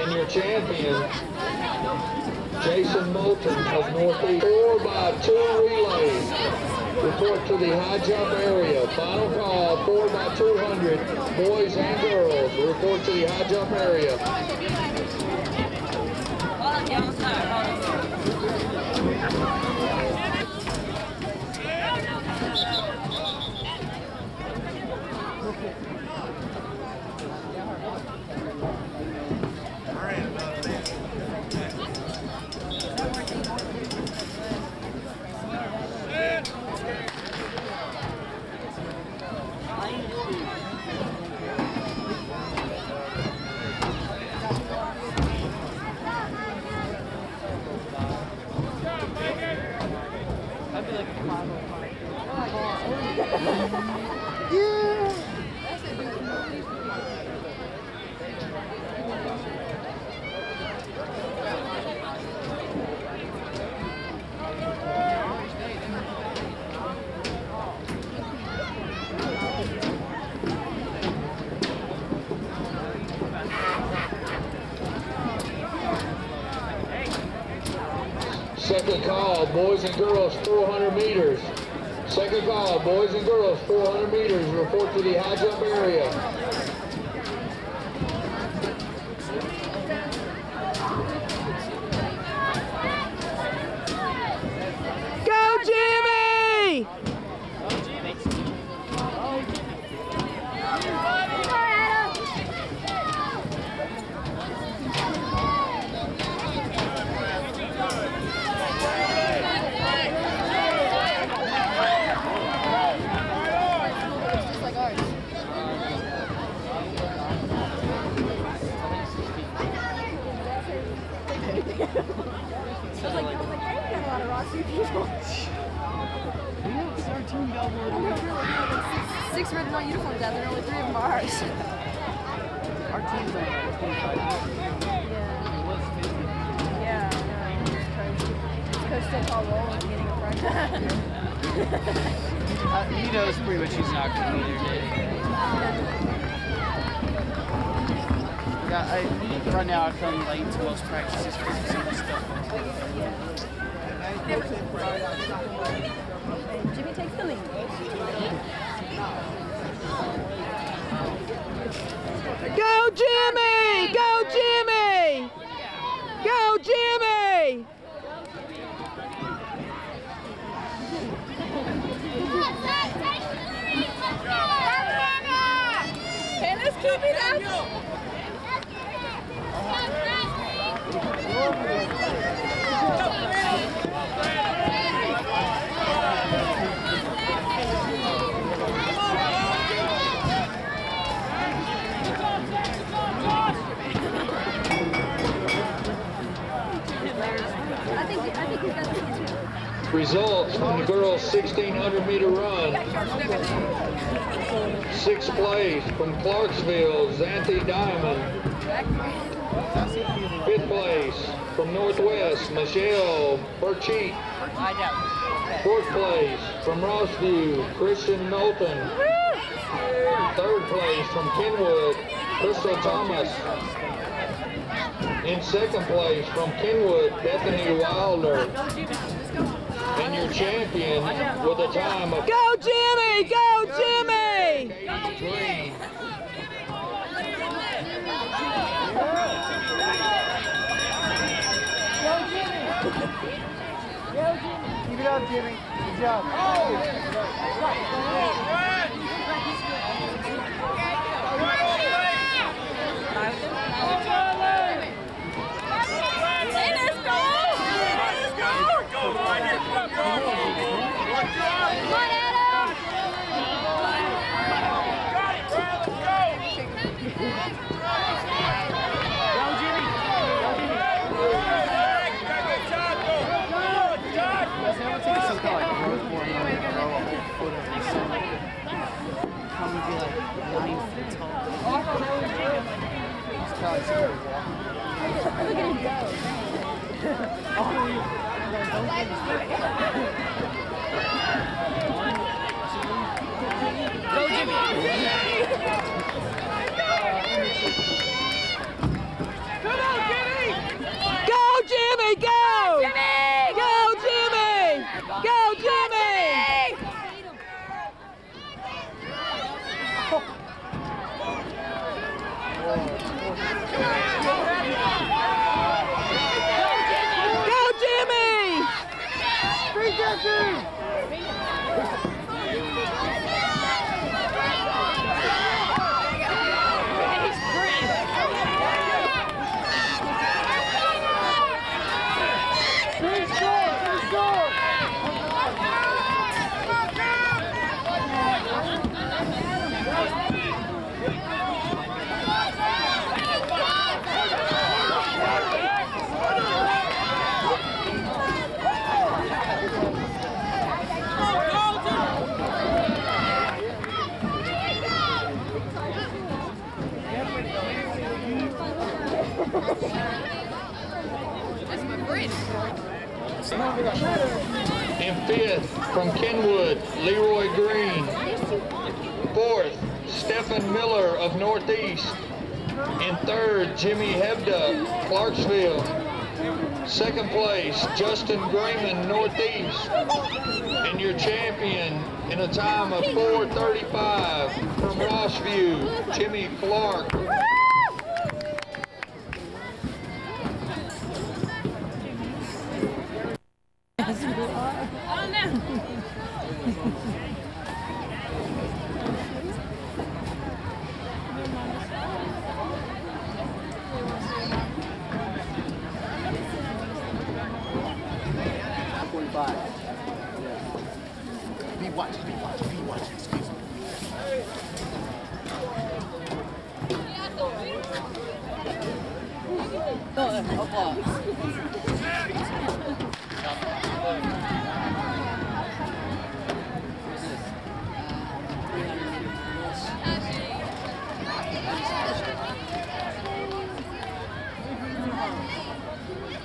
And your champion, Jason Moulton of Northeast. 4x2 relay. Report to the high jump area. Final call, 4x200, boys and girls. Report to the high jump area. Second call, boys and girls, 400 meters. Second call, boys and girls, 400 meters. Report to the high jump area. Go, Jimmy! Six red and white uniforms out there, only 3 of them are ours. Our team's like 25. Yeah, I know. Coach still called roll at the beginning of practice. He knows pretty much he's not going to be there today. Yeah, right now I come late to most practices because of some of the stuff. Jimmy takes the lead. Go, Jimmy! Go, Jimmy! Go, Jimmy! Hannah's keeping up. Results from the girls' 1600 meter run. 6th place from Clarksville, Xanthi Diamond. 5th place from Northwest, Michelle Burchett. 4th place from Rossview, Christian Knowlton. 3rd place from Kenwood, Crystal Thomas. In 2nd place from Kenwood, Bethany Wilder. And your champion with a time of... Go, Jimmy! Go, Jimmy! Green. Keep it up, Jimmy. Good job. Come on, In fifth, from Kenwood, Leroy Green. Fourth, Stephen Miller of Northeast. In third, Jimmy Hebda, Clarksville. Second place, Justin Grayman, Northeast. And your champion in a time of 4:35 from Rossview, Jimmy Clark. Be watching, excuse me.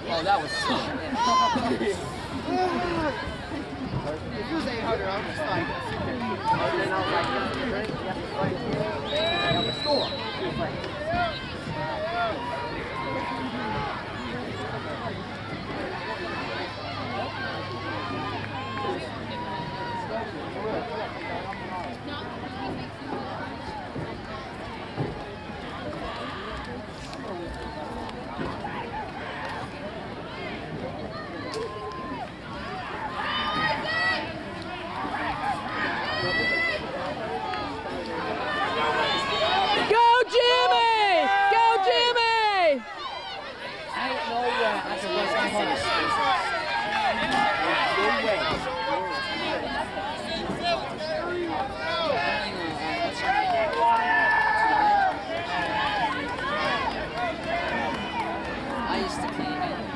Oh, that was fun. If it was 800, I'm just like, and then I was like, drink, you have to play at the store.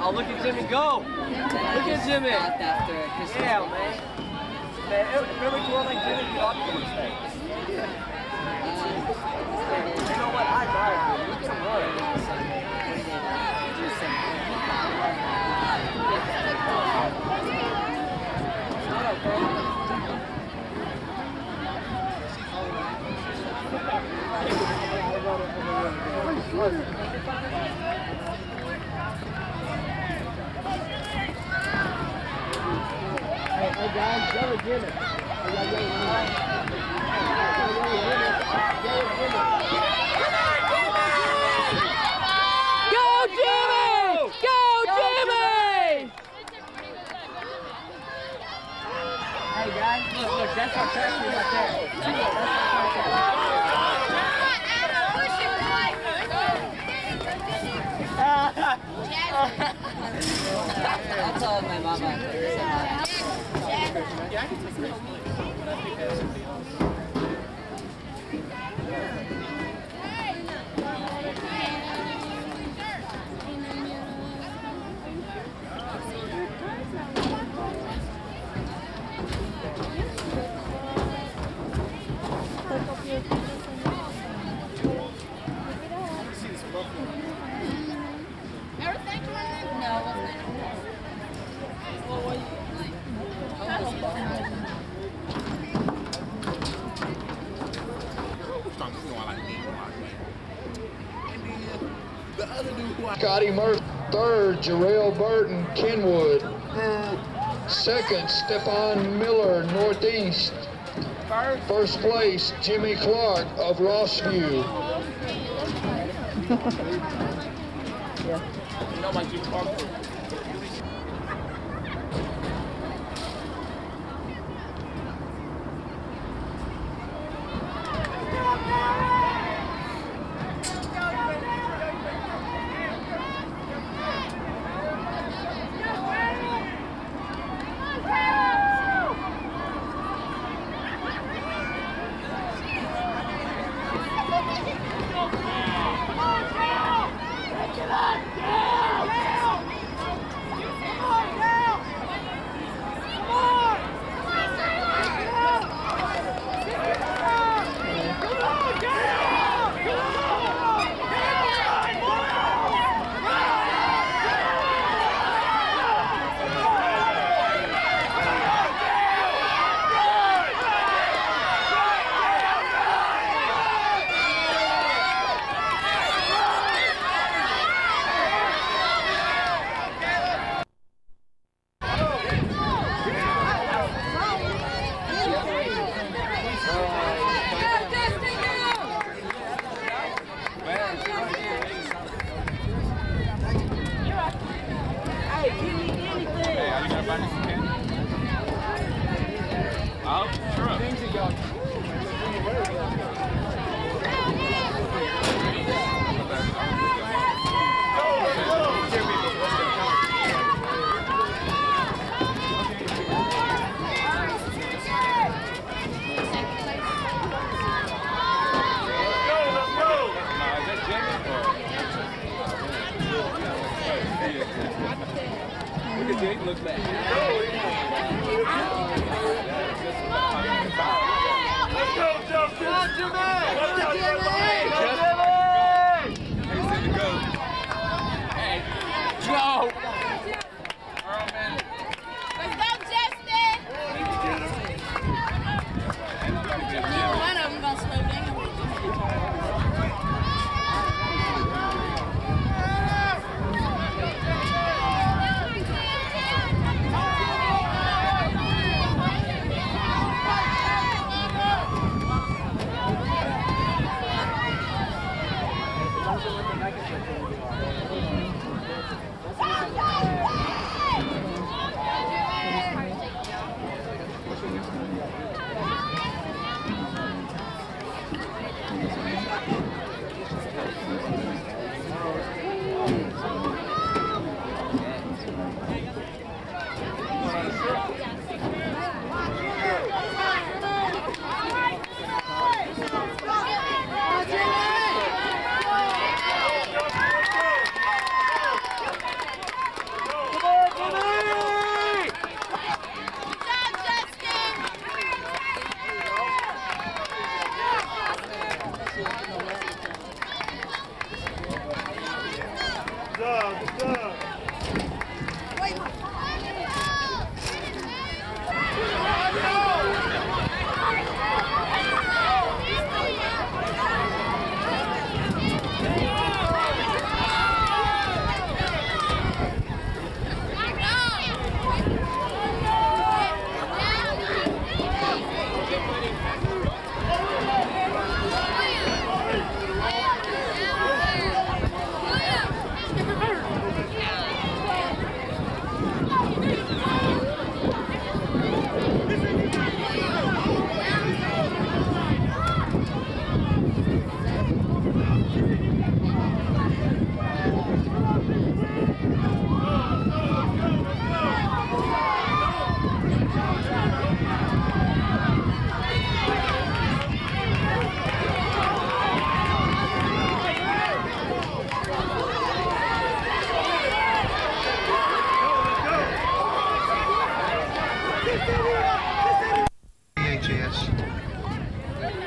Oh, look at Jimmy go! Look at Jimmy! Yeah, man. Man, if every girl like Jimmy, you ought to be mistake. You know what? I drive you. You can run. Hey guys, go Jimmy. Go Jimmy! Go Jimmy! Hey guys, look, that's our track team right there. I told my mama. Scotty Murphy. Third, Jarrell Burton, Kenwood. Second, Stephon Miller, Northeast. First place, Jimmy Clark of Rossview. Yeah. You know, like you park. Look back. Let's go, Justin! Come on, Jimmy! Let's go, Jimmy! Hey, to go. Hey, go! Let's go, Justin! Neither one of them gonna slow down.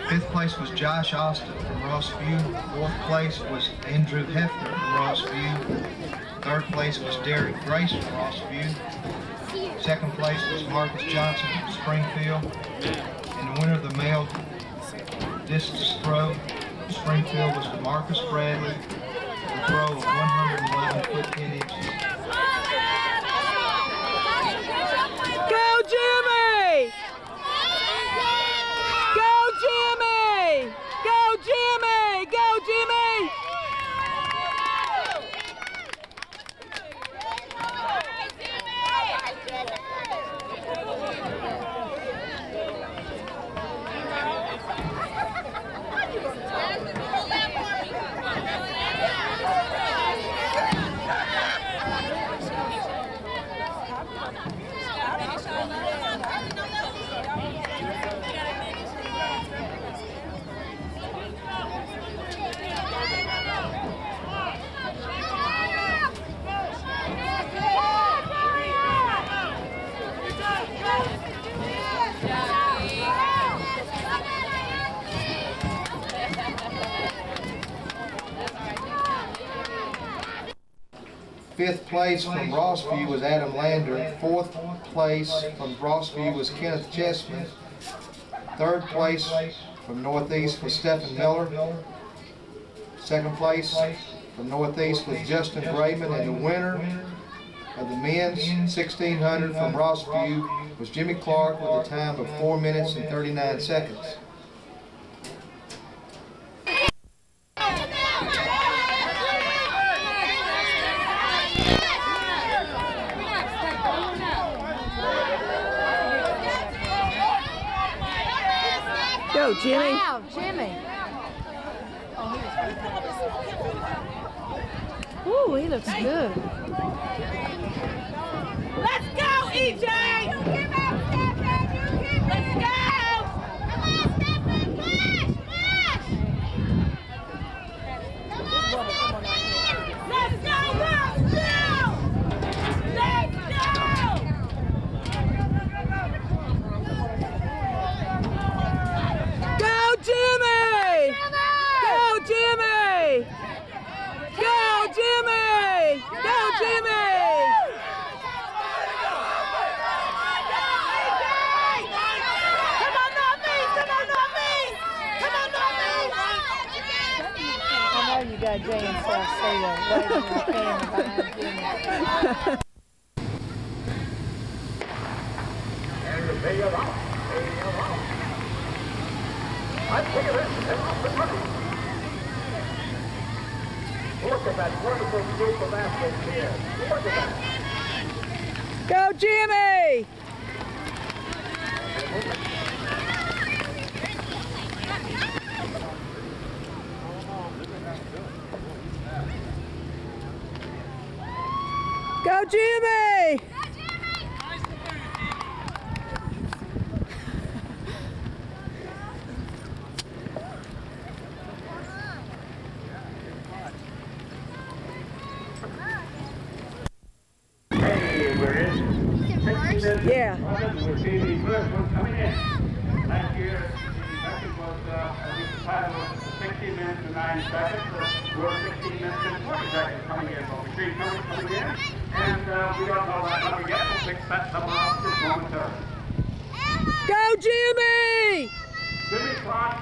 Fifth place was Josh Austin from Rossview. Fourth place was Andrew Hefner from Rossview. Third place was Derek Grace from Rossview. Second place was Marcus Johnson from Springfield. And the winner of the male distance throw from Springfield was Marcus Bradley, a throw of 111 foot 10 inches. Go, Jimmy! Go, Jimmy! Go, Jimmy! Go, Jimmy! Fifth place from Rossview was Adam Lander. Fourth place from Rossview was Kenneth Chessman. Third place from Northeast was Stephen Miller. Second place from Northeast was Justin Grayman, and the winner of the men's 1600 from Rossview was Jimmy Clark with a time of 4 minutes and 39 seconds. Go, Jimmy. Wow, Jimmy. Ooh, he looks good. Let's go, EJ! Let's go! Come on, Stephen, push, push! Let's go, let's go! Let's go! Go, Jimmy! Go, Jimmy! Go, Jimmy! Go, Jimmy! Come on, Northeast! Come on, Northeast! Come on, Northeast! I know you got Jay and South Cedar waving in the camera behind Jimmy. Look at that wonderful group of athletes here. Look at that. Go, Jimmy! Go, Jimmy! Yeah. We're seeing the first one coming in. Last year, the record was, time was 16 minutes and 9 seconds. We're 16 minutes and 20 seconds coming in. So we see someone coming in, and we don't know that number yet. We'll fix that number up just momentarily. Go, Jimmy! Jimmy Clark,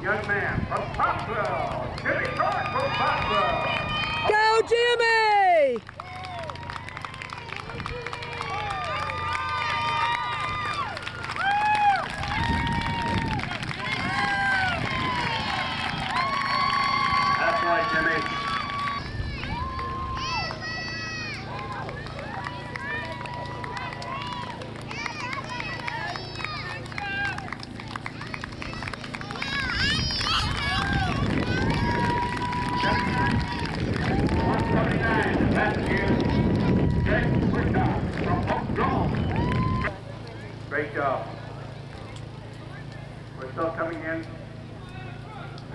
young man from Clarksville. Jimmy Clark from Clarksville. Go, Jimmy! That's right, Jimmy. Great job. We're still coming in.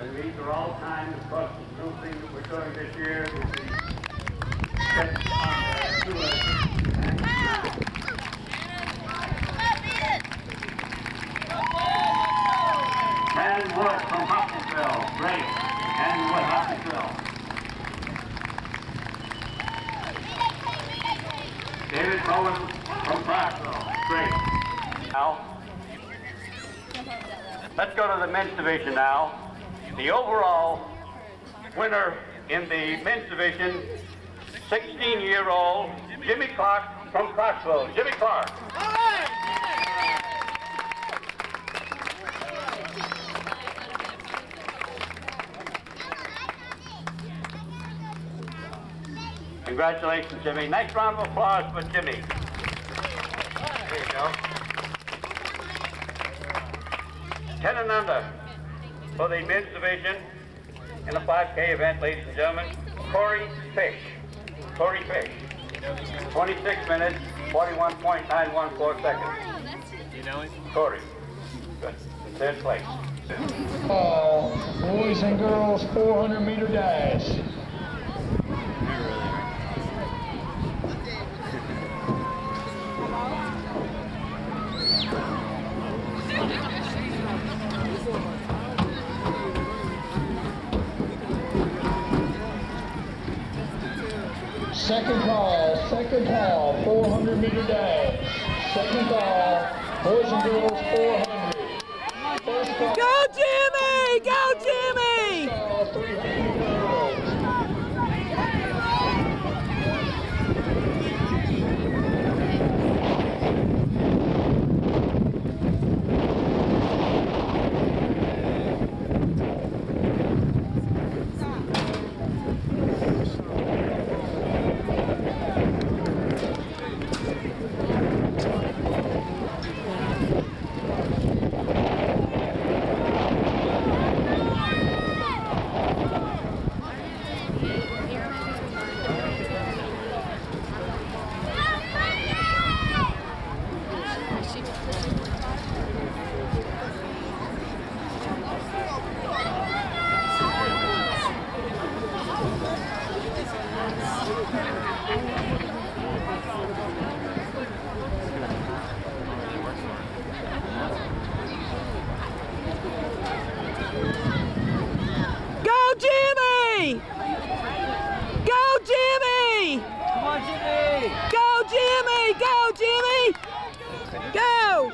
And these are all times across the new thing that we're doing this year with the and Wood from Hopkinsville. Great. And Wood, Hopkinsville. David Cohen from Clarksville. Great. Now, let's go to the men's division now. The overall winner in the men's division, 16-year-old Jimmy Clark from Clarksville. Jimmy Clark. Congratulations, Jimmy. Nice round of applause for Jimmy. There you go. 10 and under for the men's division in the 5K event, ladies and gentlemen. Corey Fish. 26 minutes, 41.914 seconds. You know him? Corey. Good. In third place. Boys and girls 400-meter dash. Second call, 400-meter dash. Second call, boys and girls, 400. First call, Go, Jimmy! Go, Jimmy! first call, 300 girls.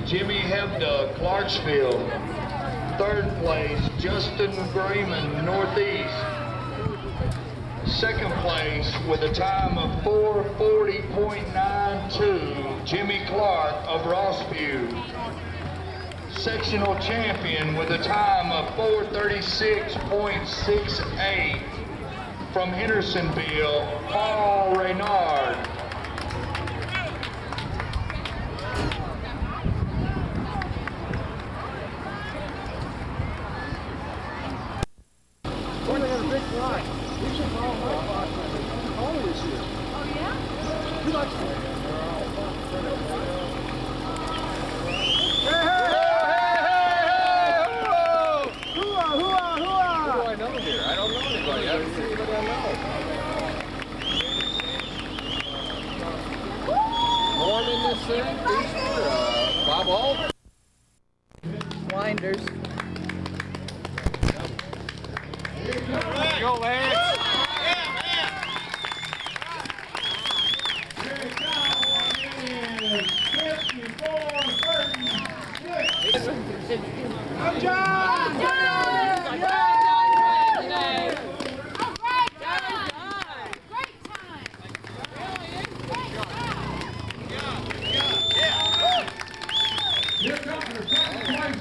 Jimmy Hebda, Clarksville. Third place, Justin Grayman, Northeast. Second place with a time of 4:40.92, Jimmy Clark of Rossview. Sectional champion with a time of 4:36.68 from Hendersonville, Paul Reynard. Blinders. Go, Lance. Good job! Good job! Here comes the second place.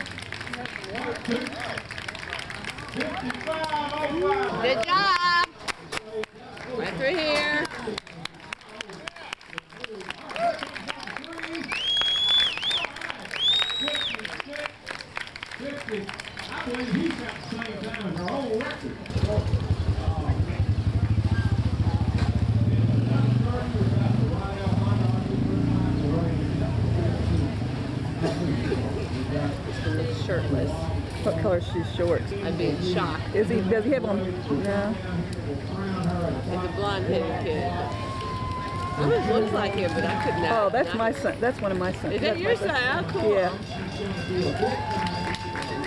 color shoe shorts? I'd be in shock. Does he have on? No. It's a blonde-headed kid. Almost looks like him, but I couldn't. Oh, that's my son. That's one of my sons. Is that your son? Oh, cool. Yeah.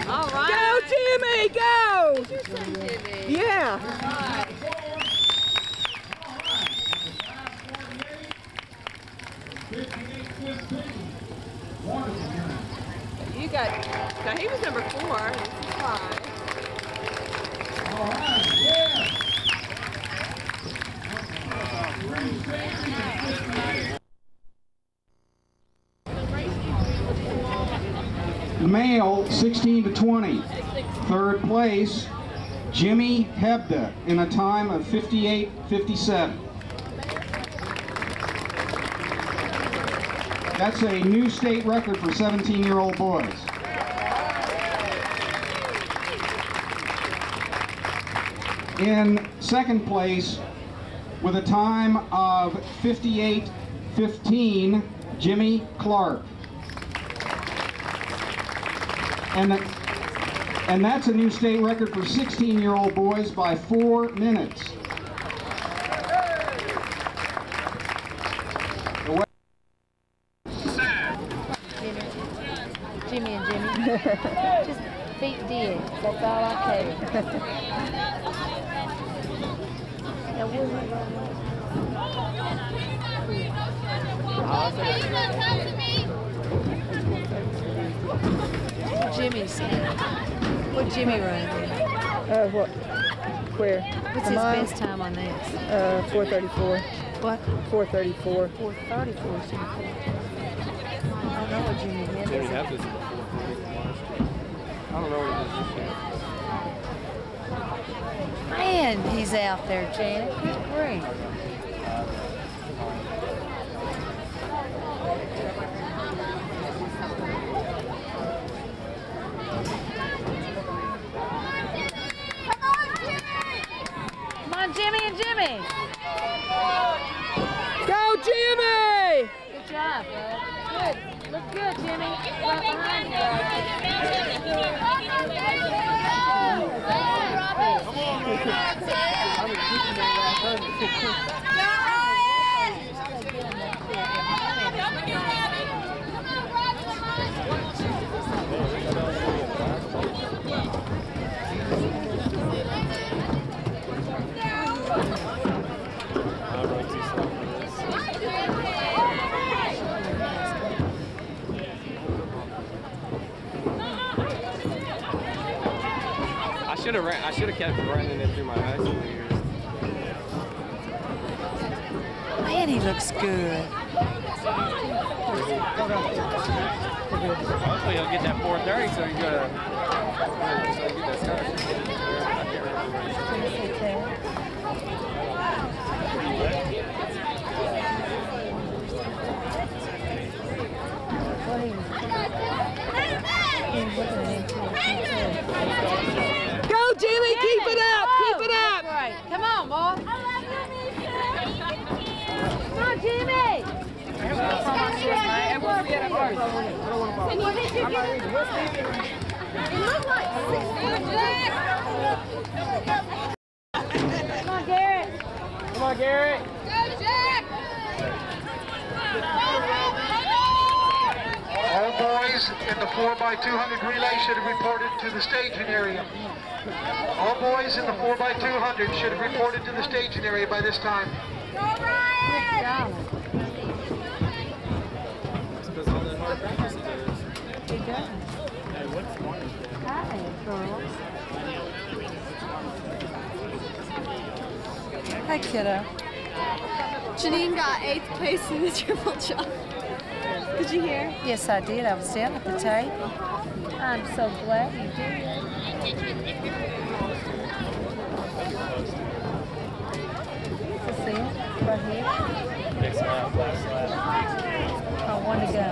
All right. Go, Jimmy! Go! That's your son, Jimmy. Yeah. All right. You got. Now he was number 4. This is 5. All right, yeah. Male, 16 to 20. Third place, Jimmy Hebda, in a time of 58:57. That's a new state record for 17-year-old boys. In second place, with a time of 58:15, Jimmy Clark. And that's a new state record for 16-year-old boys by 4 minutes. Jimmy and Jimmy. Just feet dead. That's all I care. Jimmy's. What Jimmy run? What? Where? What's his best time on this? 4:34. What? 4:34. 4:34. I don't know what Jimmy did. Jimmy had this before. I don't know what it is this year. Man, he's out there, Janet. Good grief. Jimmy and Jimmy! Go, Jimmy! Good job, bud. Good. Look good, Jimmy. Right behind you, I should have kept running it through my high school years. Man, he looks good. Hopefully he'll get that 4:30, so he's gonna get that scholarship. Go, Jimmy! Keep it up! Keep it up! Right. Come on, boy. Come on, Jimmy! Come on, Garrett! Come on, Garrett! Go, Jack! All boys in the 4x200 relay should have reported to the staging area. All boys in the 4x200 should have reported to the staging area by this time. Go, Ryan! It's because all that hard practice it is. He does. Hey, what's one? Hi, girls. Hi, kiddo. Janine got 8th place in the triple jump. Did you hear? Yes, I did. I was down at the table. I'm so glad you did. See it? Right here. Next lap, last lap. I want to go.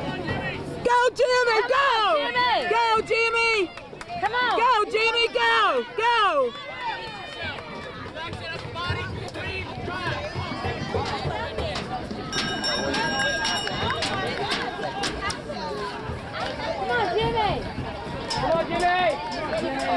Go, Jimmy! Go! Jimmy! Go, Jimmy! Come on! Go, Jimmy! Go! Go! Come on, Jimmy! Come on, Jimmy! Jimmy!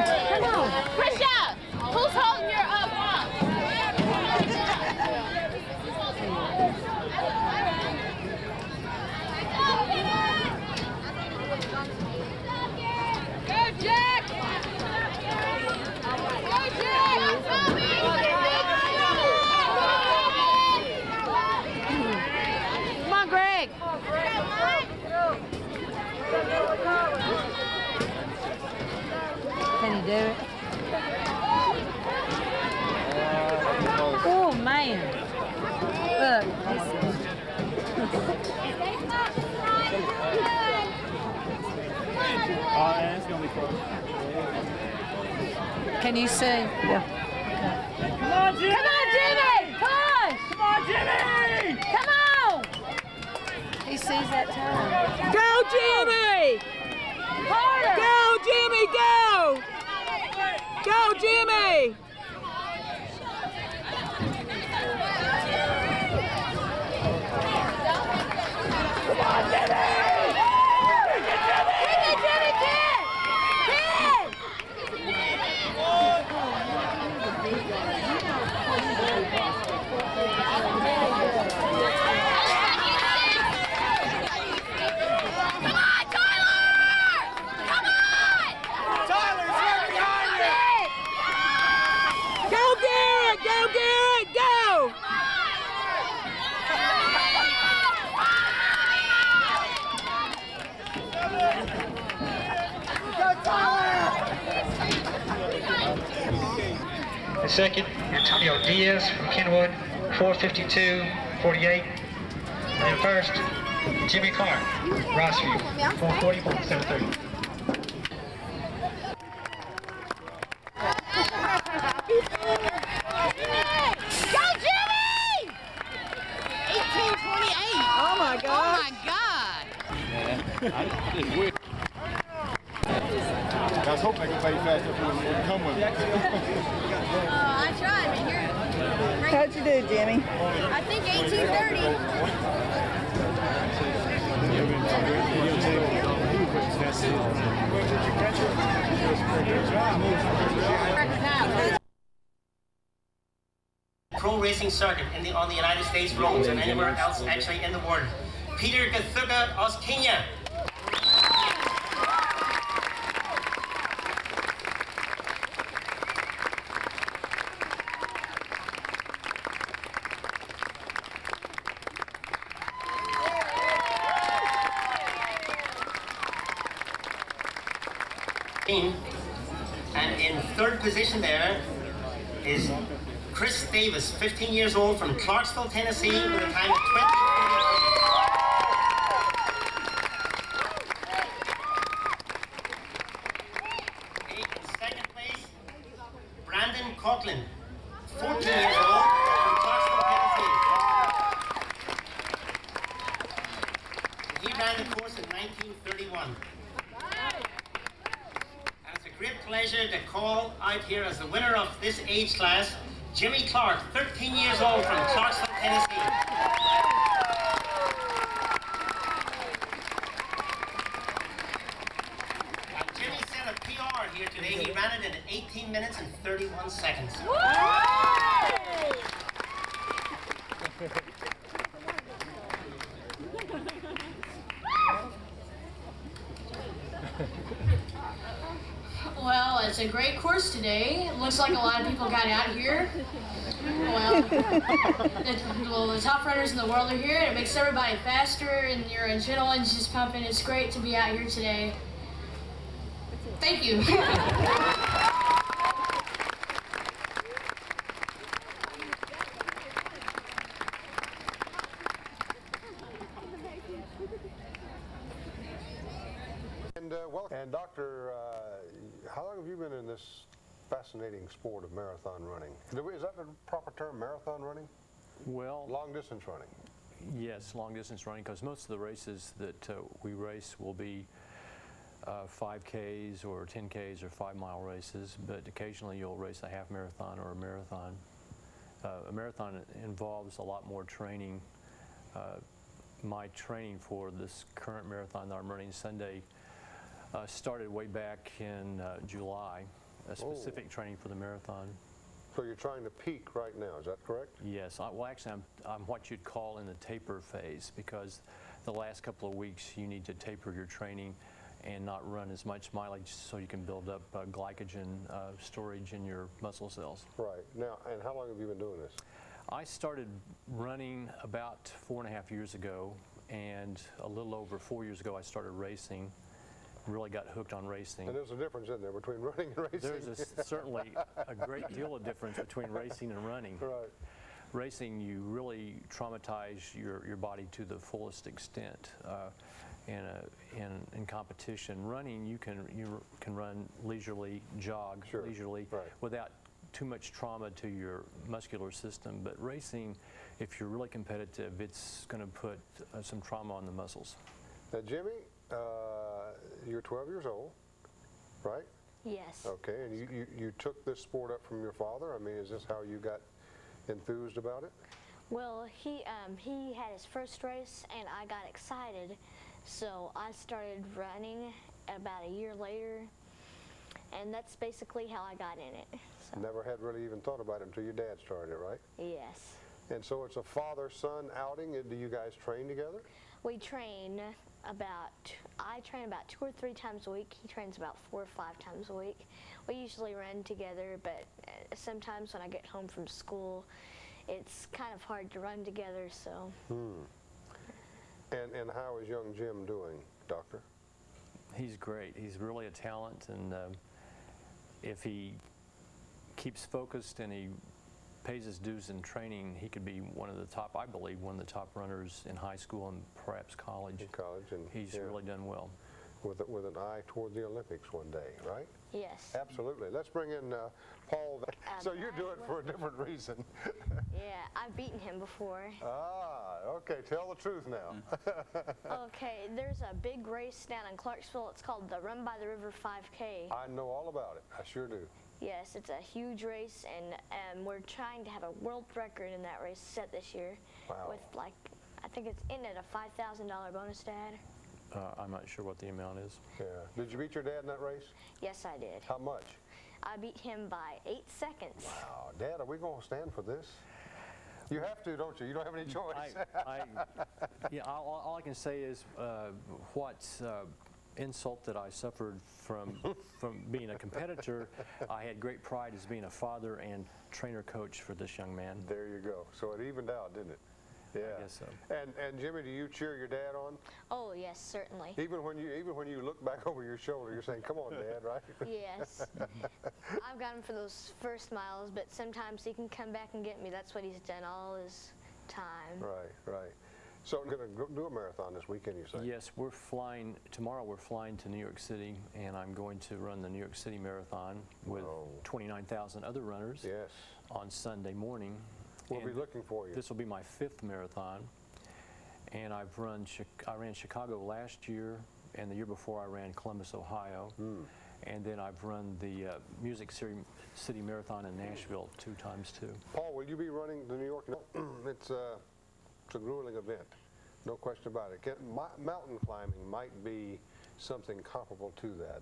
It's going to be close. Can you see? Yeah. Come on, Jimmy! Come on, Jimmy! Push! Come on, Jimmy! Come on! He sees that time. Go, Jimmy! Harder! Go, Jimmy, go! Go, Jimmy! Come on, Jimmy! Second, Antonio Diaz from Kenwood, 4:52.48. And first, Jimmy Clark, Rossview, 4:40.730. Go, Jimmy! 18:28. Oh my God! Oh my God! It's weird. I was hoping I could play fast enough for them to come with me. I tried, but you're How'd you do, Jimmy? I think 18:30. Pro racing circuit on the United States roads and anywhere else actually in the world. Peter Gathuga aus Kenya. And in third position there is Chris Davis, 15 years old, from Clarksville, Tennessee, with a time of 20:40. In second place, Brandon Coughlin, 14 years old, from Clarksville, Tennessee. He ran the course in 1931. Great pleasure to call out here as the winner of this age class, Jimmy Clark, 13 years old, from Clarksville, Tennessee. And Jimmy set a PR here today. He ran it in 18 minutes and 31 seconds. Well, it's a great course today. It looks like a lot of people got out here. Well, the top runners in the world are here. It makes everybody faster, and your adrenaline's just pumping. It's great to be out here today. Thank you. And Doctor, how long have you been in this fascinating sport of marathon running? Is that the proper term, marathon running? Well, long distance running. Yes, long distance running, because most of the races that we race will be 5Ks or 10Ks or 5-mile races, but occasionally you'll race a half marathon or a marathon. A marathon involves a lot more training. My training for this current marathon that I'm running Sunday started way back in July, a specific training for the marathon. So you're trying to peak right now, is that correct? Yes. Well, actually, I'm what you'd call in the taper phase, because the last couple of weeks you need to taper your training and not run as much mileage so you can build up glycogen storage in your muscle cells. Right. Now, and how long have you been doing this? I started running about 4.5 years ago, and a little over 4 years ago I started racing. Really got hooked on racing. And there's a difference in there between running and racing. There's certainly a great deal of difference between racing and running. Right. racing, you really traumatize your body to the fullest extent. In competition, running you can run leisurely, jog leisurely, without too much trauma to your muscular system. But racing, if you're really competitive, it's going to put some trauma on the muscles. Now, Jimmy, you're 12 years old, right? Yes. Okay, and you took this sport up from your father? I mean, is this how you got enthused about it? Well, he had his first race, and I got excited, so I started running about a year later, and that's basically how I got in it. So. Never had really even thought about it until your dad started it, right? Yes. And so it's a father-son outing. Do you guys train together? We train I train about 2 or 3 times a week. He trains about 4 or 5 times a week. We usually run together, but sometimes when I get home from school, it's kind of hard to run together, so. And how is young Jim doing, Doctor? He's great. He's really a talent, and if he keeps focused and he pays his dues in training, he could be one of the top, I believe, one of the top runners in high school and perhaps college. In college, and he's really done well. With an eye toward the Olympics one day, right? Yes. Absolutely. Let's bring in Paul. So you do it for a different reason. Yeah, I've beaten him before. Ah, okay. Tell the truth now. Okay, there's a big race down in Clarksville. It's called the Run by the River 5K. I know all about it. I sure do. Yes, it's a huge race, and we're trying to have a world record in that race set this year. Wow. With, like, I think it's in at a $5,000 bonus, Dad. I'm not sure what the amount is. Yeah. Did you beat your dad in that race? Yes, I did. How much? I beat him by 8 seconds. Wow. Dad, are we going to stand for this? You have to, don't you? You don't have any choice. Yeah, all I can say is what insult that I suffered from being a competitor, I had great pride as being a father and trainer coach for this young man. There you go. So it evened out, didn't it? Yeah. I guess so. And Jimmy, do you cheer your dad on? Oh yes, certainly. Even when you look back over your shoulder, you're saying, "Come on, Dad," right? Yes. I've got him for those first miles, but sometimes he can come back and get me. That's what he's done all his time. Right, right. So we're going to do a marathon this weekend, you say? Yes, we're flying, tomorrow we're flying to New York City, and I'm going to run the New York City Marathon with 29,000 other runners on Sunday morning. We'll be looking for you. This will be my 5th marathon, and I ran Chicago last year, and the year before I ran Columbus, Ohio. And then I've run the Music City Marathon in Nashville 2 times too. Paul, will you be running the New York? It's a grueling event, no question about it. Mountain climbing might be something comparable to that.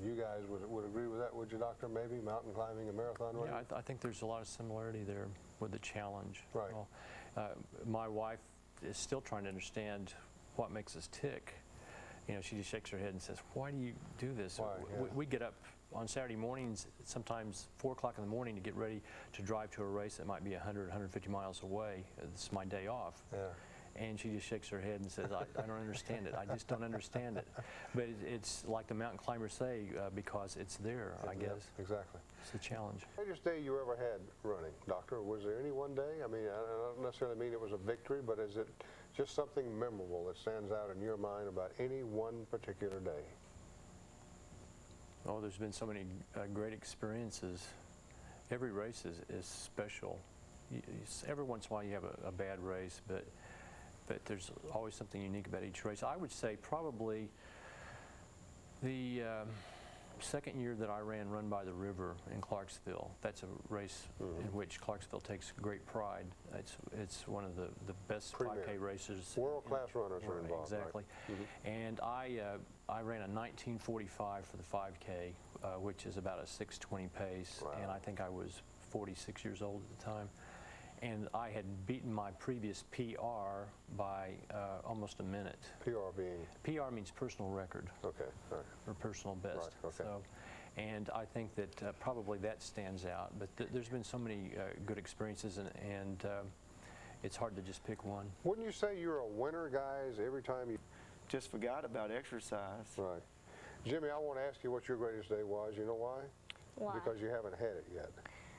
You guys would agree with that, would you, Doctor? Maybe mountain climbing and marathon running? Yeah, I think there's a lot of similarity there with the challenge. Right. Well, my wife is still trying to understand what makes us tick. You know, she just shakes her head and says, "Why do you do this?" Why? Yeah. We get up on Saturday mornings, sometimes 4 o'clock in the morning, to get ready to drive to a race that might be 100, 150 miles away. It's my day off. Yeah. And she just shakes her head and says, I don't understand it. I just don't understand it. But it's like the mountain climbers say, because it's there, I guess. Exactly. It's a challenge. Greatest day you ever had running, Doctor? Was there any one day? I mean, I don't necessarily mean it was a victory, but is it just something memorable that stands out in your mind about any one particular day? Oh, there's been so many great experiences. Every race is special. Every once in a while you have a bad race, but there's always something unique about each race. I would say probably the second year that I ran Run by the River in Clarksville. That's a race in which Clarksville takes great pride. It's one of the best 5K races. World-class runners are involved. Exactly. Right? And I ran a 19:45 for the 5K, which is about a 6:20 pace, and I think I was 46 years old at the time. And I had beaten my previous PR by almost a minute. PR being? PR means personal record. Okay, all right. Or personal best. Right, okay. So, and I think that probably that stands out. But there's been so many good experiences, and it's hard to just pick one. Wouldn't you say you're a winner, guys, every time you... Just forgot about exercise. Right. Jimmy, I want to ask you what your greatest day was. You know why? Why? Because you haven't had it yet.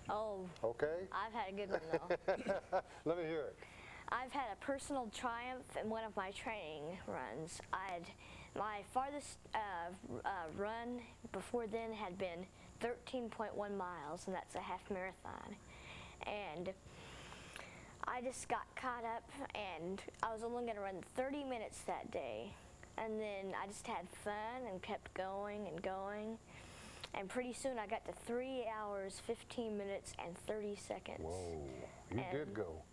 Oh. Okay. I've had a good one, though. Let me hear it. I've had a personal triumph in one of my training runs. My farthest run before then had been 13.1 miles, and that's a half marathon. And I just got caught up, and I was only going to run 30 minutes that day. And then I just had fun and kept going and going. And pretty soon I got to 3 hours, 15 minutes, and 30 seconds. Whoa, you did go.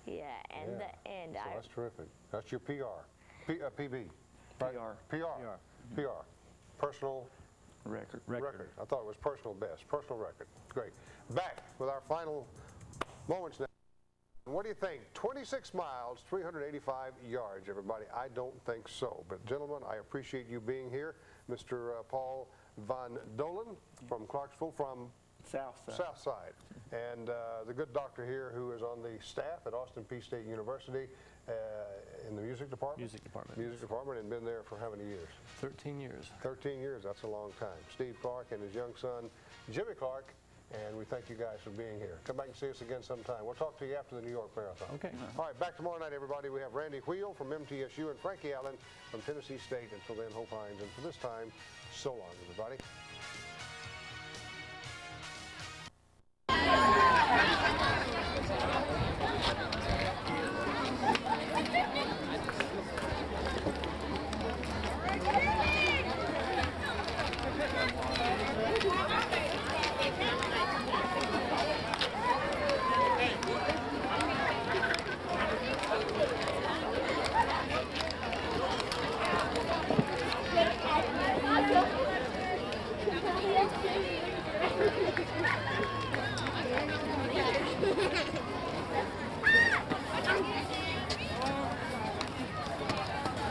Yeah, and so that's terrific. That's your PR, PB. Right? PR. Personal record. I thought it was personal best. Personal record. Great. Back with our final moments now. What do you think? 26 miles, 385 yards, everybody. I don't think so. But gentlemen, I appreciate you being here. Mr. Paul Van Dolen from Clarksville, from Southside. And the good doctor here who is on the staff at Austin Peay State University in the music department? Music department. Music department, and been there for how many years? 13 years. 13 years, that's a long time. Steve Clark and his young son, Jimmy Clark, and we thank you guys for being here. Come back and see us again sometime. We'll talk to you after the New York Marathon. Okay. All right, back tomorrow night, everybody. We have Randy Wheel from MTSU and Frankie Allen from Tennessee State. Until then, Hope Hines. And for this time, so long, everybody.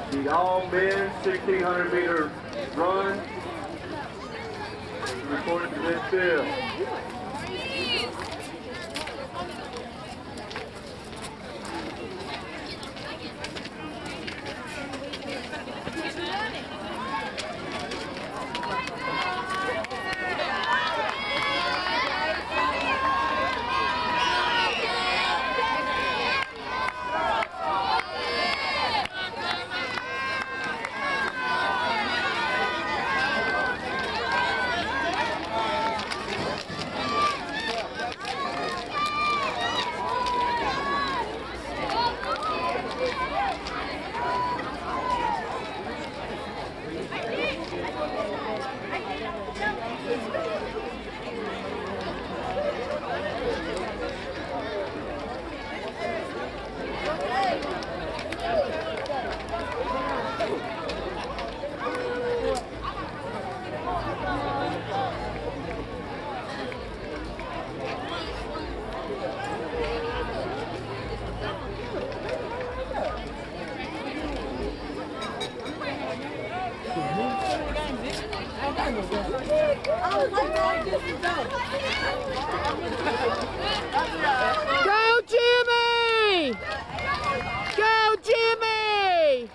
The all-men 1,600-meter run reported to this field. Go, Jimmy! Go, Jimmy!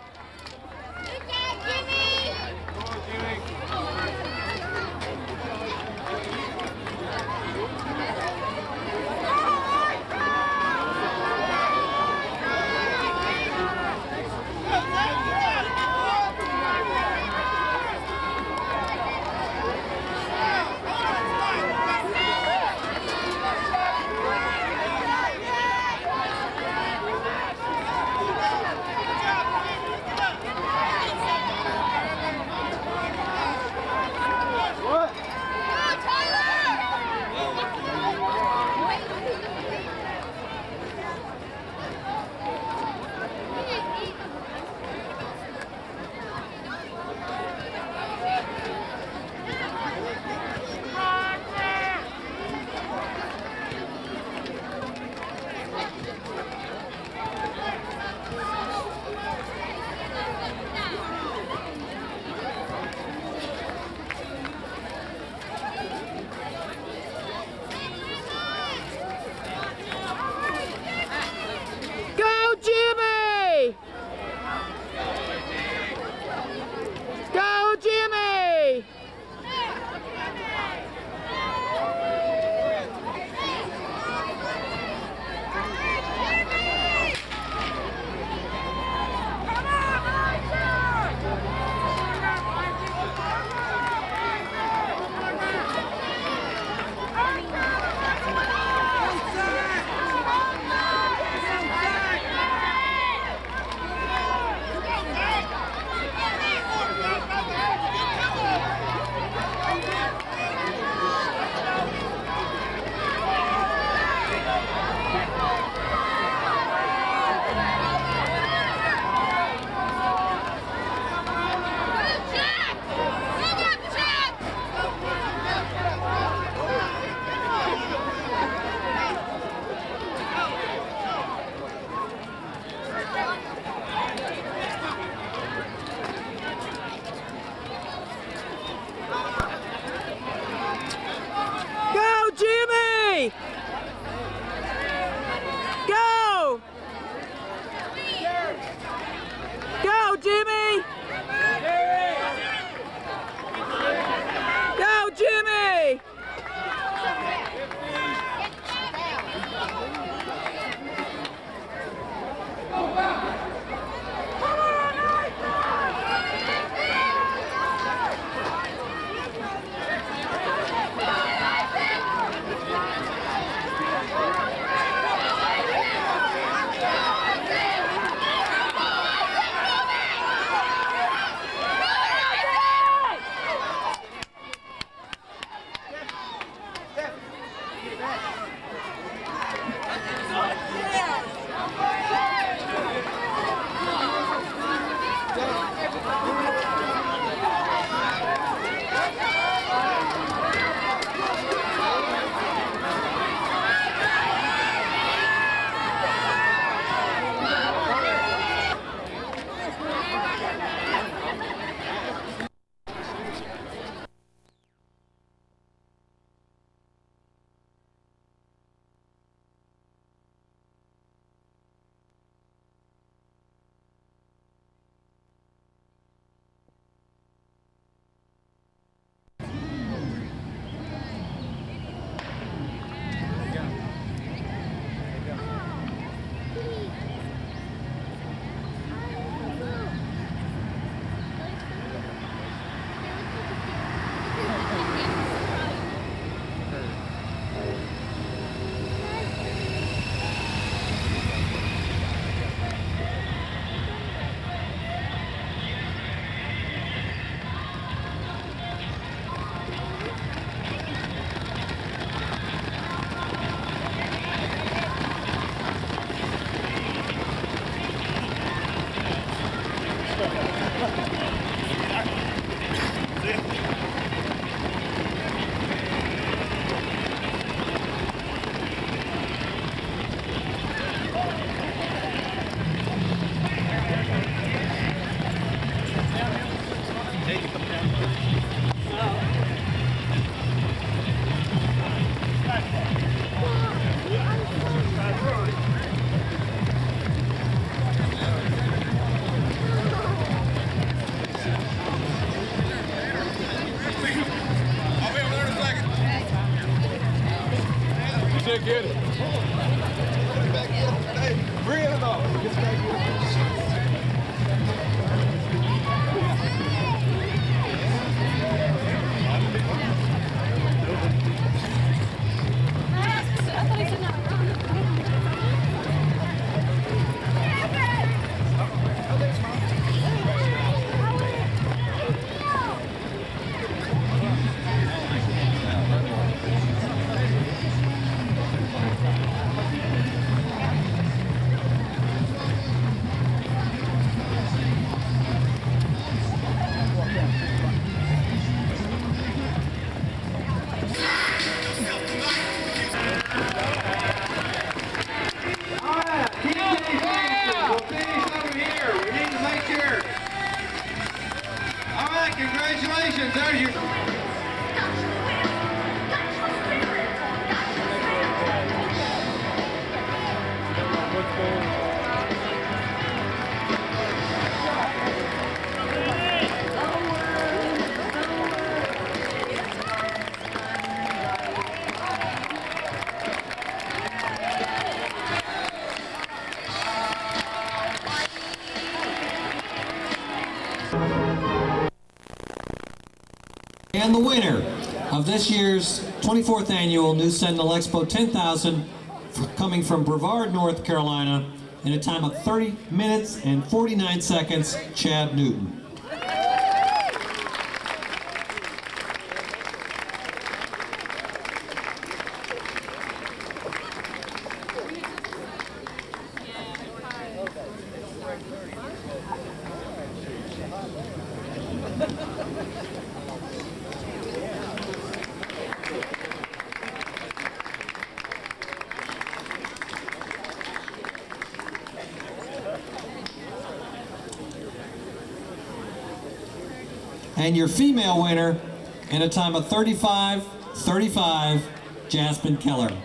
There's your... And the winner of this year's 24th annual New Sentinel Expo 10,000, coming from Brevard, North Carolina, in a time of 30 minutes and 49 seconds, Chad Newton. And your female winner in a time of 35:35, Jasmine Keller.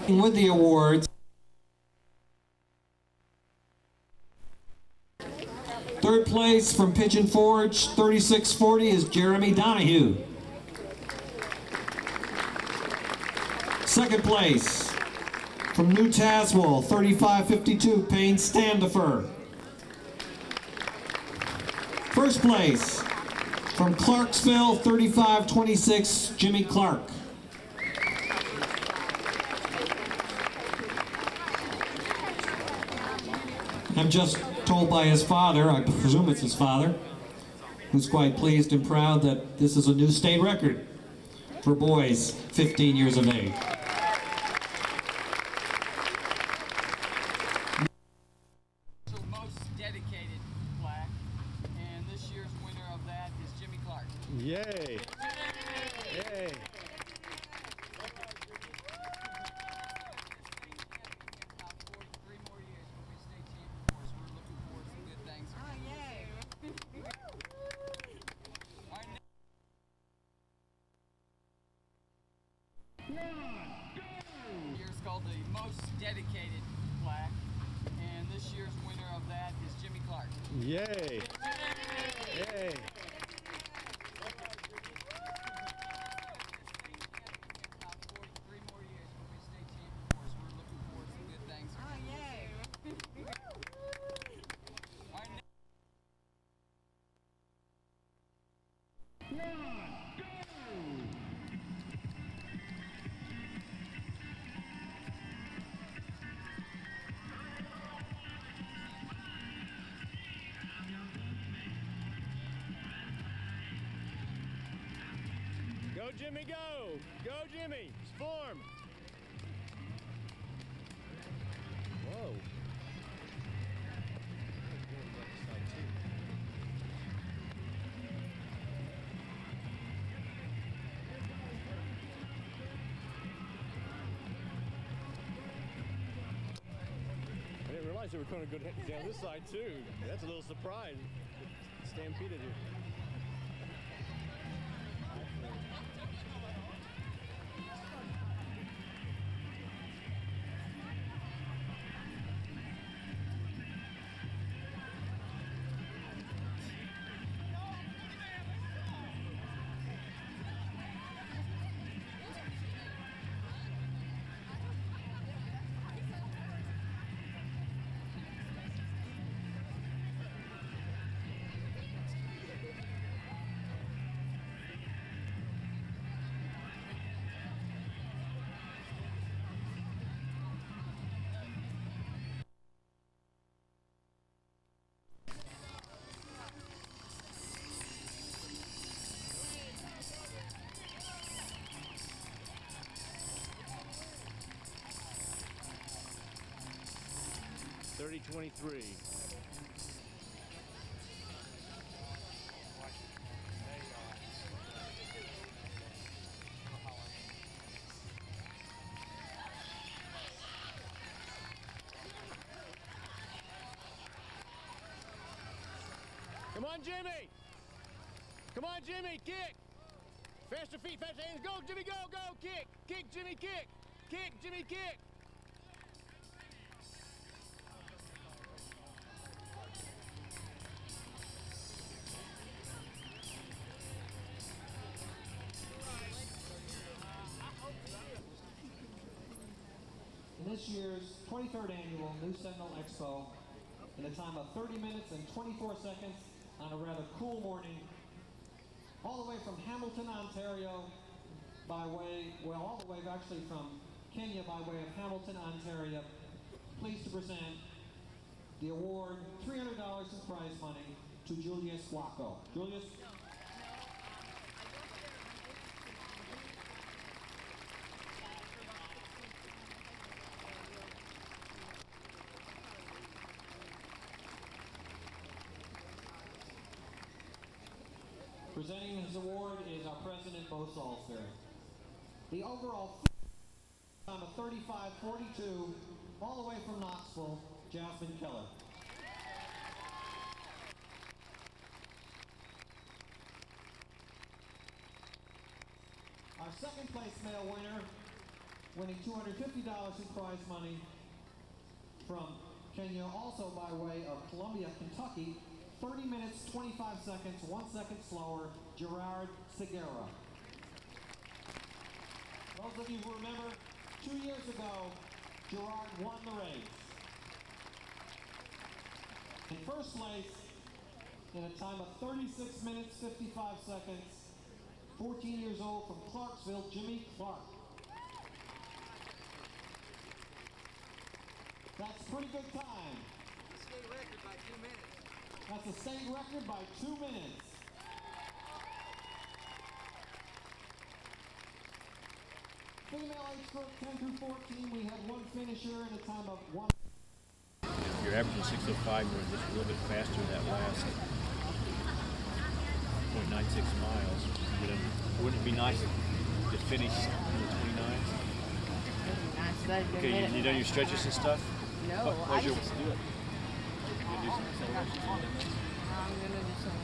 With the awards, third place from Pigeon Forge, 3640, is Jeremy Donahue. Second place from New Tazewell, 3552, Payne Standifer. First place from Clarksville, 3526, Jimmy Clark. I'm just told by his father, I presume it's his father, who's quite pleased and proud that this is a new state record for boys 15 years of age. Most dedicated plaque, and this year's winner of that is Jimmy Clark. Yay! Yay! Here's called the most dedicated plaque, and this year's winner of that is Jimmy Clark. Yay! Yay! Go Jimmy, go! Go Jimmy! Form! Whoa. I didn't realize they were going to go down this side too. That's a little surprise. Stampeded here. 30:23. Come on, Jimmy! Come on, Jimmy, kick! Faster feet, faster hands, go, Jimmy, go, go, kick! Kick, Jimmy, kick! Kick, Jimmy, kick! In this year's 23rd annual New Sentinel Expo, in a time of 30 minutes and 24 seconds on a rather cool morning, all the way from Hamilton, Ontario, by way, well, all the way actually from Kenya by way of Hamilton, Ontario, pleased to present the award, $300 in prize money, to Julius Wacko. Julius? Presenting his award is our president, Bo Salisbury. The overall time of 35:42, all the way from Knoxville, Jasmine Keller. Our second place male winner, winning $250 in prize money from Kenya, also by way of Columbia, Kentucky, 30 minutes, 25 seconds, 1 second slower, Gerard Segura. Those of you who remember, 2 years ago, Gerard won the race. In first place, in a time of 36 minutes, 55 seconds, 14 years old from Clarksville, Jimmy Clark. That's a pretty good time. State record by 2 minutes. That's a state record by 2 minutes. Female age group 10 through 14, we had one finisher in a time of 1. If you're averaging 6:05, you're just a little bit faster than that last 0.96 miles. Wouldn't it be nice to finish in the 29s? Okay, you done your stretches and stuff? No, Why'd you do it? You do some acceleration? I'm going to do some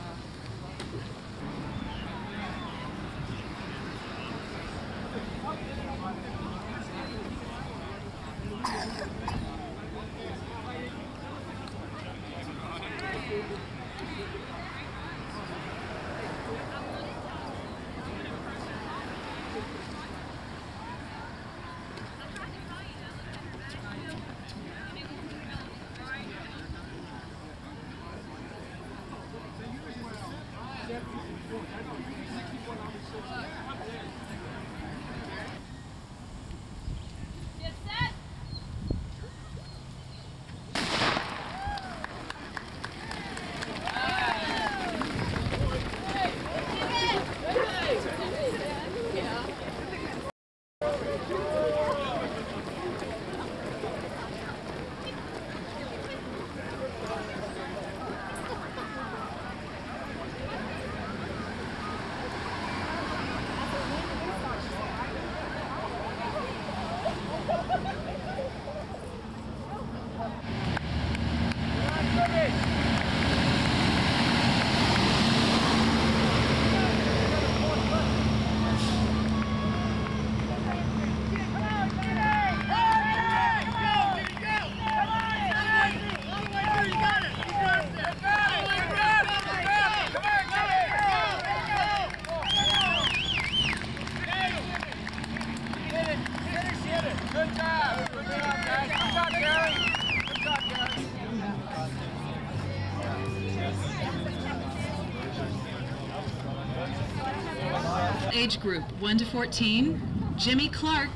Age group 1 to 14, Jimmy Clark.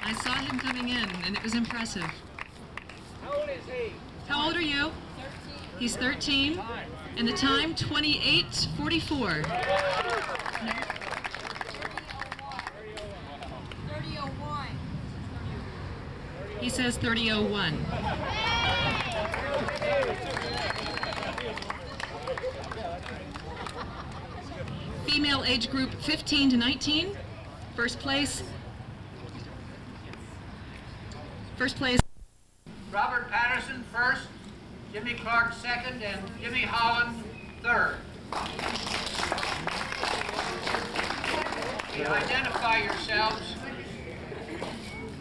I saw him coming in and it was impressive. How old is he? How old are you? 13. He's 13 and the time 28:44. He says 30:01. Female age group 15 to 19. First place. Robert Patterson first, Jimmy Clark second, and Jimmy Holland third. Identify yourselves,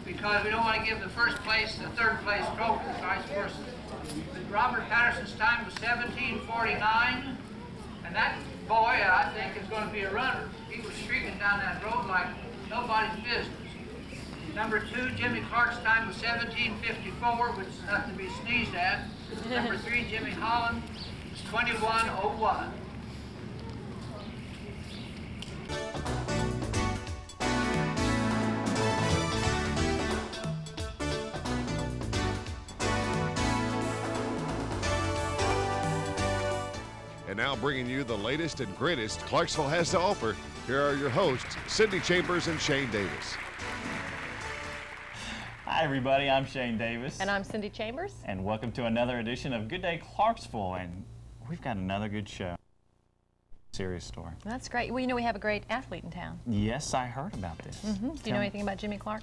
because we don't want to give the first place the third place trophy, vice versa. Robert Patterson's time was 17:49, and that boy, I think, is going to be a runner. He was streaking down that road like nobody's business. Number 2, Jimmy Clark's time was 17:54, which is nothing to be sneezed at. Number 3, Jimmy Holland, was 21:01. And now bringing you the latest and greatest Clarksville has to offer, here are your hosts, Cindy Chambers and Shane Davis. Hi everybody, I'm Shane Davis. And I'm Cindy Chambers. And welcome to another edition of Good Day Clarksville, and we've got another good show. Serious story. That's great. Well, you know we have a great athlete in town. Yes, I heard about this. Do you know anything about Jimmy Clark?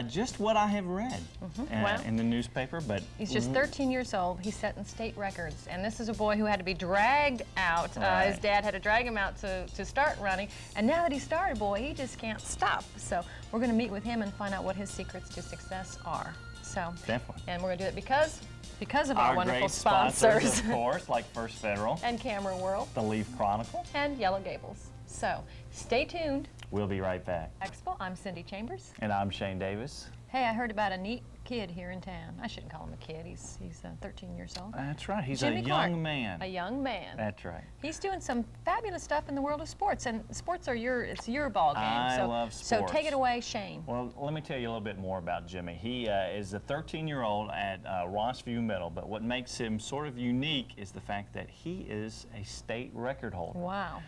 Just what I have read in the newspaper, but... He's just 13 years old. He's setting state records, and this is a boy who had to be dragged out. His dad had to drag him out to start running, and now that he started, boy, he just can't stop. So we're going to meet with him and find out what his secrets to success are. So, definitely. And we're going to do it because of our wonderful great sponsors, of course, like First Federal. And Camera World. The Leaf-Chronicle. And Yellow Gables. So, stay tuned. We'll be right back. Expo, I'm Cindy Chambers. And I'm Shane Davis. Hey, I heard about a neat kid here in town. I shouldn't call him a kid. He's 13 years old. That's right. He's Jimmy a Clark. young man. A young man. That's right. He's doing some fabulous stuff in the world of sports, and sports are it's your ball game. I love sports. So take it away, Shane. Well, let me tell you a little bit more about Jimmy. He is a 13-year-old at Rossview Middle, but what makes him sort of unique is the fact that he is a state record holder. Wow.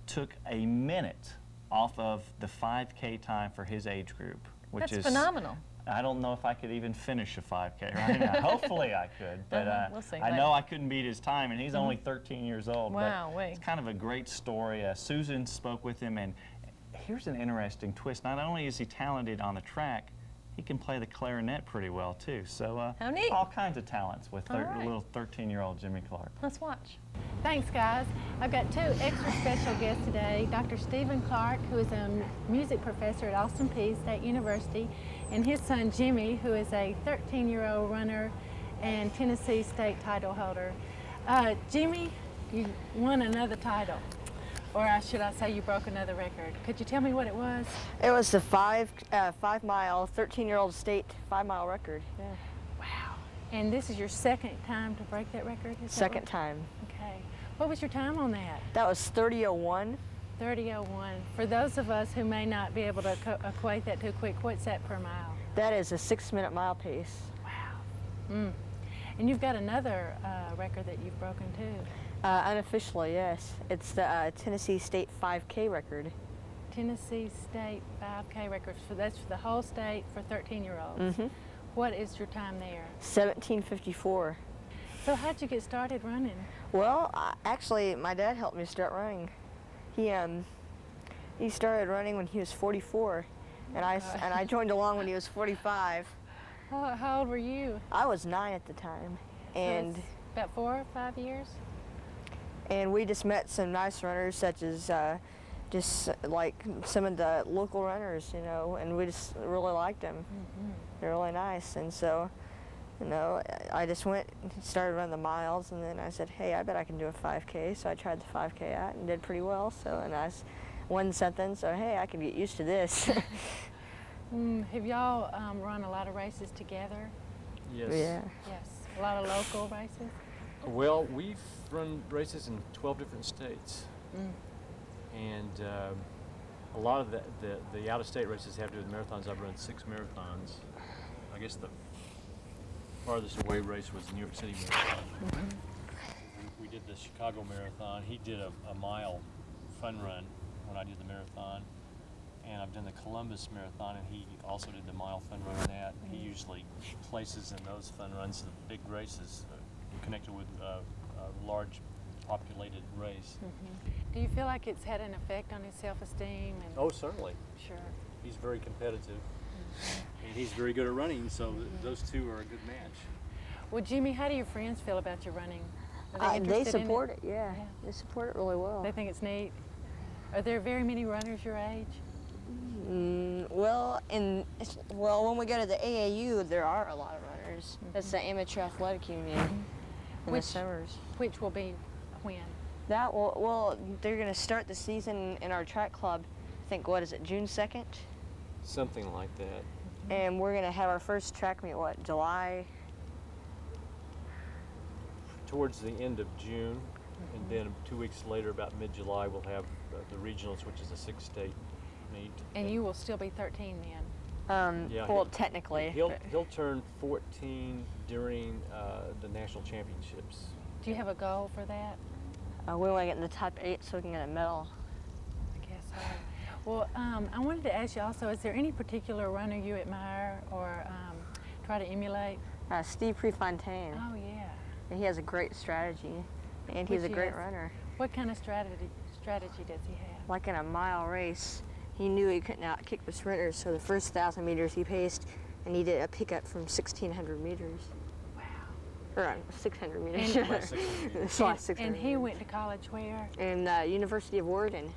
Took a minute off of the 5K time for his age group, which is phenomenal. I don't know if I could even finish a 5K right now. Hopefully I could, but we'll see. I know I couldn't beat his time, and he's only 13 years old. Wow, but it's kind of a great story. Susan spoke with him, and here's an interesting twist. Not only is he talented on the track, he can play the clarinet pretty well, too. So how neat. All kinds of talents with little 13-year-old Jimmy Clark. Let's watch. Thanks, guys. I've got two extra special guests today. Dr. Stephen Clark, who is a music professor at Austin Peay State University, and his son Jimmy, who is a 13-year-old runner and Tennessee state title holder. Jimmy, you won another title, or should I say you broke another record. Could you tell me what it was? It was the 5-mile, 13-year-old state 5-mile record. Yeah. Wow. And this is your second time to break that record? Second time. Okay. What was your time on that? That was 30:01. 30:01. For those of us who may not be able to equate that too quick, what's that per mile? That is a 6-minute mile pace. Wow. And you've got another record that you've broken too. Unofficially, yes. It's the Tennessee State 5K record. Tennessee State 5K record. So that's for the whole state for 13-year-olds. Mm-hmm. What is your time there? 17:54. So how'd you get started running? Well, actually, my dad helped me start running. He started running when he was 44, and I joined along when he was 45. How old were you? I was 9 at the time, and so about 4 or 5 years. And we just met some nice runners, such as just like some of the local runners, you know, and we just really liked them. Mm-hmm. They're really nice, and so, you know, I just went and started running the miles, and then I said, hey, I bet I can do a 5K. So I tried the 5K out and did pretty well. So, and I won something. So hey, I can get used to this. Have y'all run a lot of races together? Yes. Yeah. Yes. A lot of local races. Well, we've run races in 12 different states, and a lot of the out-of-state races have to do with marathons. I've run 6 marathons. I guess the farthest away race was the New York City Marathon. We did the Chicago Marathon. He did a mile fun run when I did the marathon. and I've done the Columbus Marathon, and he also did the mile fun run on that. He usually places in those fun runs, the big races, connected with a large populated race. Do you feel like it's had an effect on his self-esteem? Oh, certainly. Sure. He's very competitive, and he's very good at running, so those two are a good match. Well, Jimmy, how do your friends feel about your running? They support it, yeah. They support it really well. They think it's neat. Are there very many runners your age? Well, when we go to the AAU, there are a lot of runners. That's the Amateur Athletic Union in the summers. Which will be when? That will, well, they're going to start the season in our track club, I think, what is it, June 2nd? Something like that. And we're going to have our first track meet, what, July? Towards the end of June, and then 2 weeks later, about mid-July, we'll have the regionals, which is a 6-state meet. And you will still be 13 then? Yeah, well, technically. He'll turn 14 during the national championships. Do you have a goal for that? We want to get in the top 8 so we can get a medal. I guess so. Well, I wanted to ask you also, is there any particular runner you admire or try to emulate? Steve Prefontaine. Oh, yeah. And he has a great strategy, and he's a great runner. What kind of strategy does he have? Like in a mile race, he knew he couldn't outkick the sprinters, so the first 1,000 meters he paced, and he did a pickup from 1,600 meters. Wow. Or 600 meters. And he went to college where? In the University of Oregon.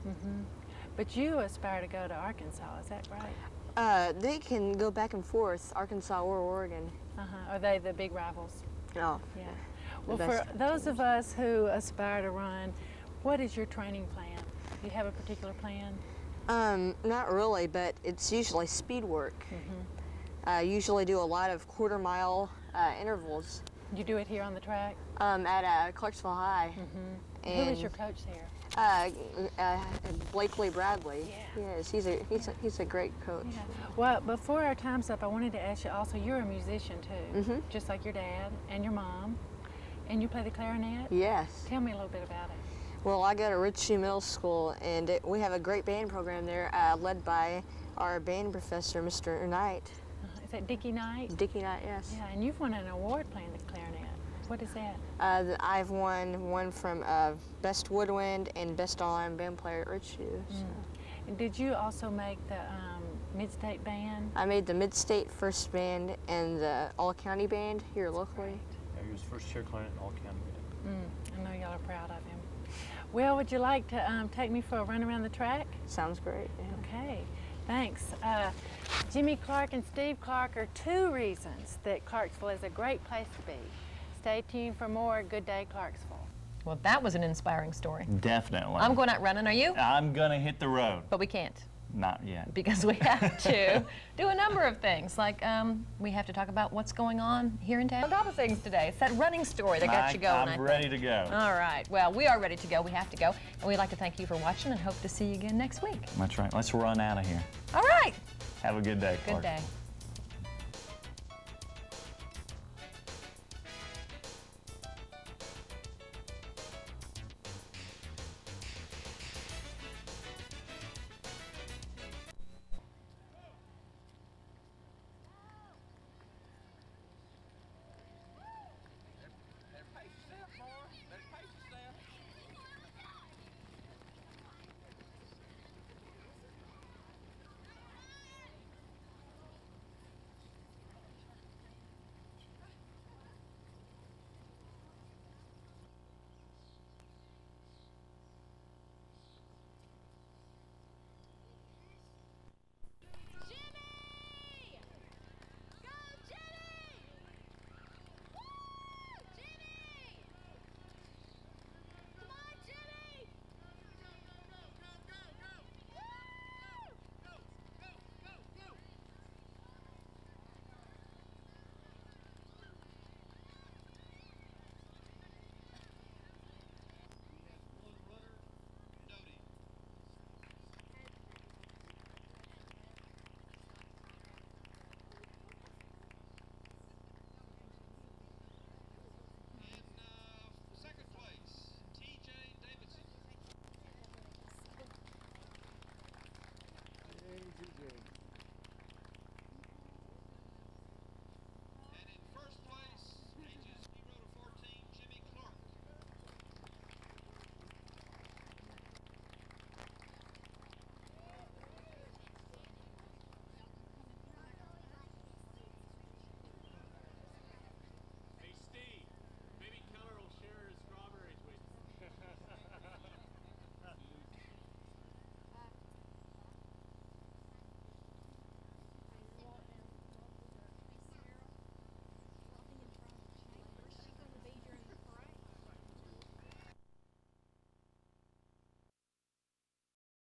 But you aspire to go to Arkansas, is that right? They can go back and forth, Arkansas or Oregon. Are they the big rivals? Oh. Yeah. Well, for those of us who aspire to run, what is your training plan? Do you have a particular plan? Not really, but it's usually speed work. I usually do a lot of quarter-mile intervals. You do it here on the track? At Clarksville High. Who is your coach there? Blakely Bradley. Yes, he's a great coach. Well, before our time's up, I wanted to ask you also, you're a musician too, just like your dad and your mom, and you play the clarinet? Yes. Tell me a little bit about it. Well, I go to Richview Middle School, and we have a great band program there, led by our band professor, Mr. Knight. Is that Dickie Knight? Dickie Knight, yes. Yeah, and you've won an award playing the clarinet. What is that? I've won one from Best Woodwind and Best All-Iron Band Player at Richview. And did you also make the Mid-State Band? I made the Mid-State First Band and the All-County Band here locally. Yeah, he was first chair clarinet in All-County Band. I know y'all are proud of him. Well, would you like to take me for a run around the track? Sounds great. Yeah. Okay, thanks. Jimmy Clark and Steve Clark are 2 reasons that Clarksville is a great place to be. Stay tuned for more Good Day Clarksville. Well, that was an inspiring story. Definitely. I'm going out running, are you? I'm going to hit the road. But we can't. Not yet. Because we have to do a number of things, like we have to talk about what's going on here in town. A lot of things today. It's that running story that got you going. I'm ready to go. All right. Well, we are ready to go. We have to go. And we'd like to thank you for watching and hope to see you again next week. That's right. Let's run out of here. All right. Have a good day, Good Clark. day.